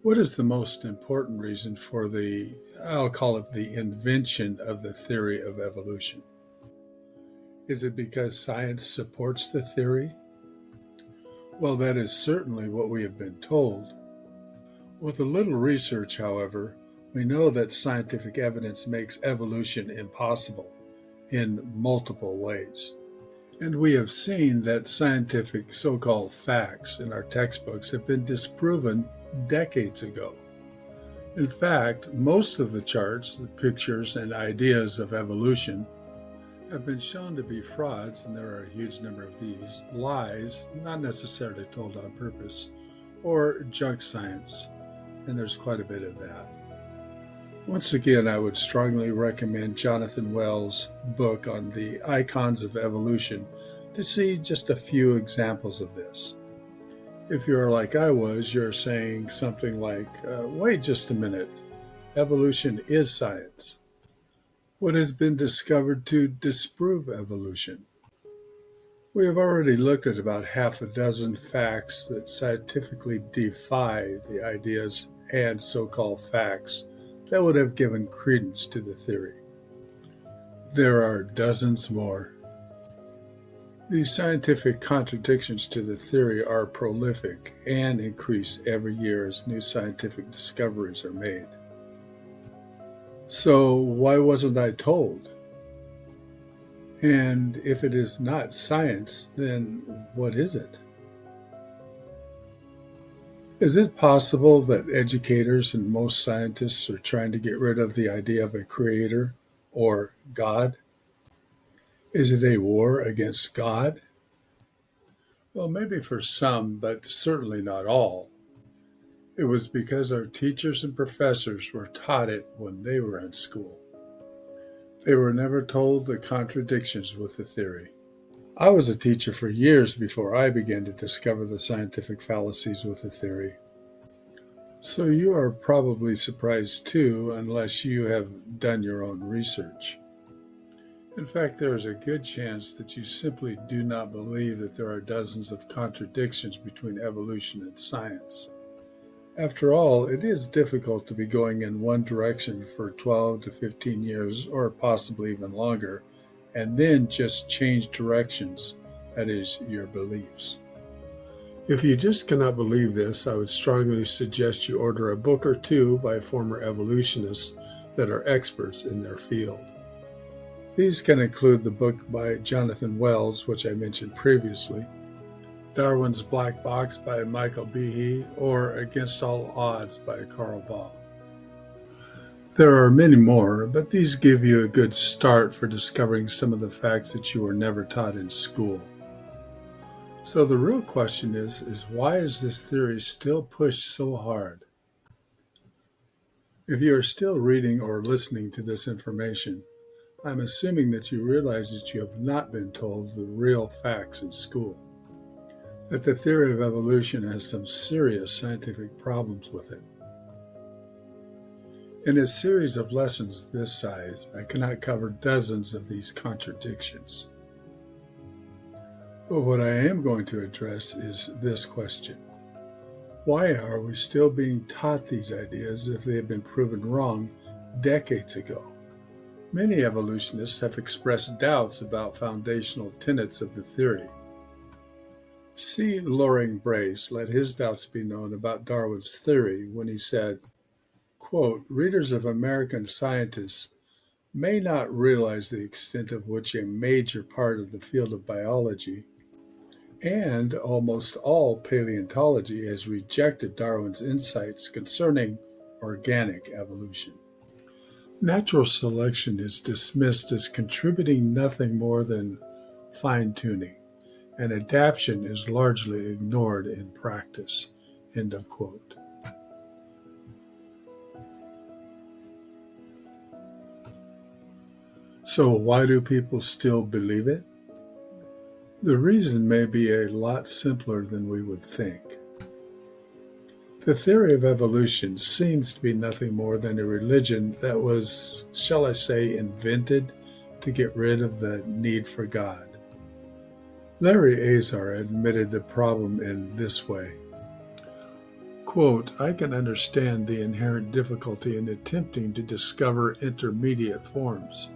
What is the most important reason for I'll call it the invention of the theory of evolution? Is it because science supports the theory? Well, that is certainly what we have been told. With a little research, however, we know that scientific evidence makes evolution impossible in multiple ways. And we have seen that scientific so-called facts in our textbooks have been disproven decades ago. In fact, most of the charts, the pictures, and ideas of evolution have been shown to be frauds, and there are a huge number of these, lies, not necessarily told on purpose, or junk science, and there's quite a bit of that. Once again, I would strongly recommend Jonathan Wells' book on the icons of evolution to see just a few examples of this. If you're like I was, you're saying something like, wait just a minute, evolution is science. What has been discovered to disprove evolution? We have already looked at about half a dozen facts that scientifically defy the ideas and so-called facts that would have given credence to the theory. There are dozens more. These scientific contradictions to the theory are prolific and increase every year as new scientific discoveries are made. So why wasn't I told? And if it is not science, then what is it? Is it possible that educators and most scientists are trying to get rid of the idea of a creator or God? Is it a war against God? Well, maybe for some, but certainly not all. It was because our teachers and professors were taught it when they were in school. They were never told the contradictions with the theory. I was a teacher for years before I began to discover the scientific fallacies with the theory. So you are probably surprised too, unless you have done your own research. In fact, there is a good chance that you simply do not believe that there are dozens of contradictions between evolution and science. After all, it is difficult to be going in one direction for 12 to 15 years, or possibly even longer, and then just change directions, that is, your beliefs. If you just cannot believe this, I would strongly suggest you order a book or two by former evolutionists that are experts in their field. These can include the book by Jonathan Wells, which I mentioned previously, Darwin's Black Box by Michael Behe, or Against All Odds by Carl Baugh. There are many more, but these give you a good start for discovering some of the facts that you were never taught in school. So the real question is why is this theory still pushed so hard? If you are still reading or listening to this information, I'm assuming that you realize that you have not been told the real facts in school, that the theory of evolution has some serious scientific problems with it. In a series of lessons this size, I cannot cover dozens of these contradictions. But what I am going to address is this question. Why are we still being taught these ideas if they have been proven wrong decades ago? Many evolutionists have expressed doubts about foundational tenets of the theory. C. Loring Brace let his doubts be known about Darwin's theory when he said, quote, readers of American scientists may not realize the extent of which a major part of the field of biology and almost all paleontology has rejected Darwin's insights concerning organic evolution. Natural selection is dismissed as contributing nothing more than fine-tuning, and adaptation is largely ignored in practice. End of quote. So why do people still believe it? The reason may be a lot simpler than we would think. The theory of evolution seems to be nothing more than a religion that was, shall I say, invented to get rid of the need for God. Larry Azar admitted the problem in this way. Quote, I can understand the inherent difficulty in attempting to discover intermediate forms.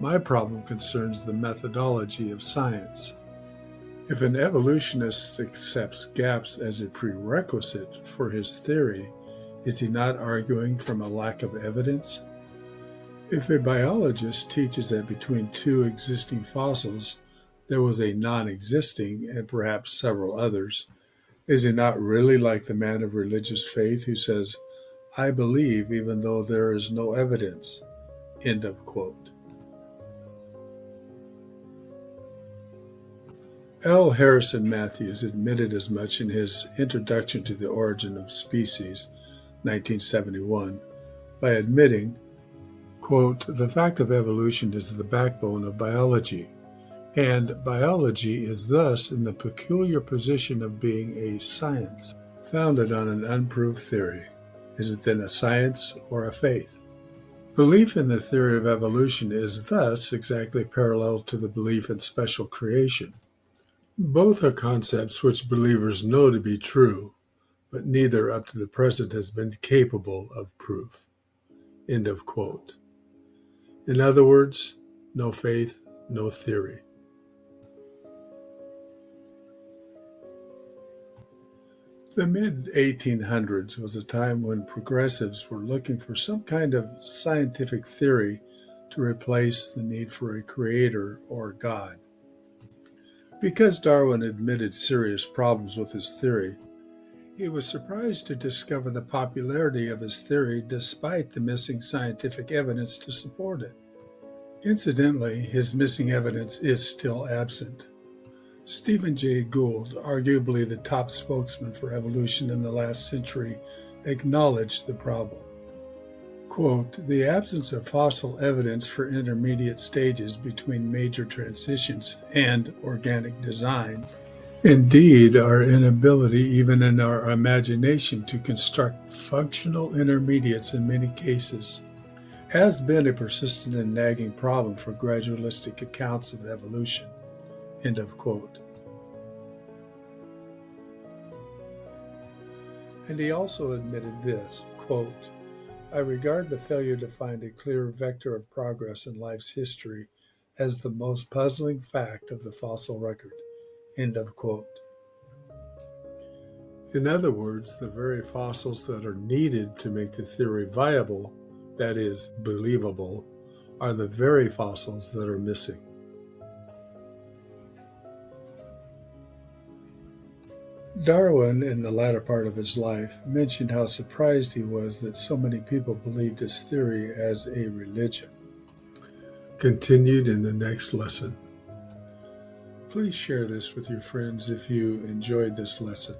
My problem concerns the methodology of science. If an evolutionist accepts gaps as a prerequisite for his theory, is he not arguing from a lack of evidence? If a biologist teaches that between two existing fossils there was a non-existing and perhaps several others, is he not really like the man of religious faith who says, I believe even though there is no evidence? End of quote. L. Harrison Matthews admitted as much in his Introduction to the Origin of Species, 1971, by admitting, quote, the fact of evolution is the backbone of biology, and biology is thus in the peculiar position of being a science, founded on an unproved theory. Is it then a science or a faith? Belief in the theory of evolution is thus exactly parallel to the belief in special creation. Both are concepts which believers know to be true, but neither up to the present has been capable of proof. End of quote. In other words, no faith, no theory. The mid-1800s was a time when progressives were looking for some kind of scientific theory to replace the need for a creator or God. Because Darwin admitted serious problems with his theory, he was surprised to discover the popularity of his theory despite the missing scientific evidence to support it. Incidentally, his missing evidence is still absent. Stephen Jay Gould, arguably the top spokesman for evolution in the last century, acknowledged the problem. Quote, the absence of fossil evidence for intermediate stages between major transitions and organic design, indeed our inability even in our imagination to construct functional intermediates in many cases, has been a persistent and nagging problem for gradualistic accounts of evolution. End of quote. And he also admitted this, quote, I regard the failure to find a clear vector of progress in life's history as the most puzzling fact of the fossil record. End of quote. In other words, the very fossils that are needed to make the theory viable, that is, believable, are the very fossils that are missing. Darwin, in the latter part of his life, mentioned how surprised he was that so many people believed his theory as a religion. Continued in the next lesson. Please share this with your friends if you enjoyed this lesson.